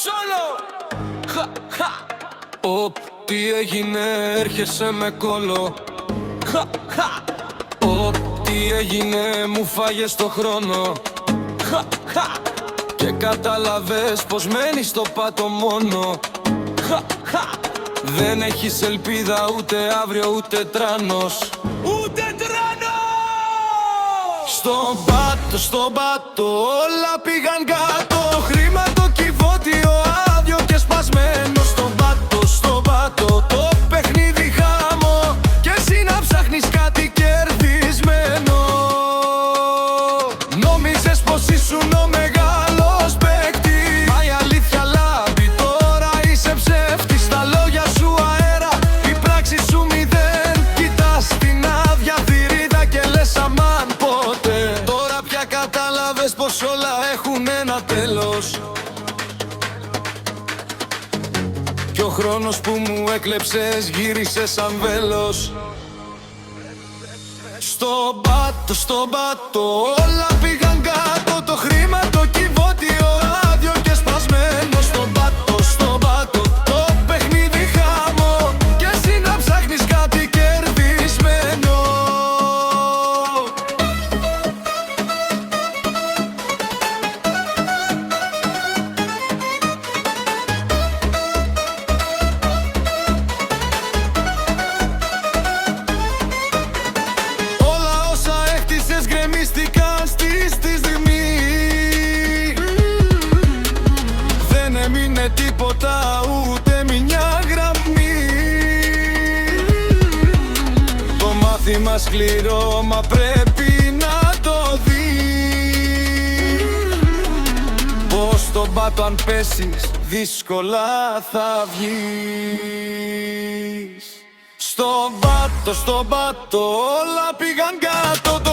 solo. Ό,τι έγινε έρχεσαι με κόλο. Ό,τι έγινε μου φάγες το χρόνο. Και κατάλαβες πως μένεις στο πάτο μόνο. Δεν έχεις ελπίδα ούτε αύριο ούτε τράνος. Ούτε τράνος! Στον πάτο όλα πήγαν κάτω. Χρήμα το κυβότιο άδειο και σπασμένο. Στον πάτο το παιχνίδι χάμω. Και εσύ να ψάχνεις κάτι κερδισμένο. Νόμιζες πως ήσουν ο μεγάλος παίκτης. Μα η αλήθεια λάμπει, τώρα είσαι ψεύτης. Τα λόγια σου αέρα, η πράξη σου μηδέν. Κοιτάς την άδεια θηρίδα και λες αμάν ποτέ. Τώρα πια κατάλαβες πως όλα έχουν ένα τέλος. Κι ο χρόνος που μου έκλεψες γύρισε σαν βέλος. Στον πάτο όλα πήγαν κάτω. Το χρήμα το κυβότιο άδειο και σπασμένο. Στον πάτο το παιχνίδι χάμω. Και εσύ να ψάχνεις κάτι κερδισμένο. Γκρεμίστηκαν στη στιγμή. Δεν έμεινε τίποτα ούτε μια γραμμή. Το μάθημα σκληρό μα πρέπει να το δεις. Πως στον πάτο αν πέσεις δύσκολα θα βγεις. Στον πάτο όλα πήγαν κάτω. Το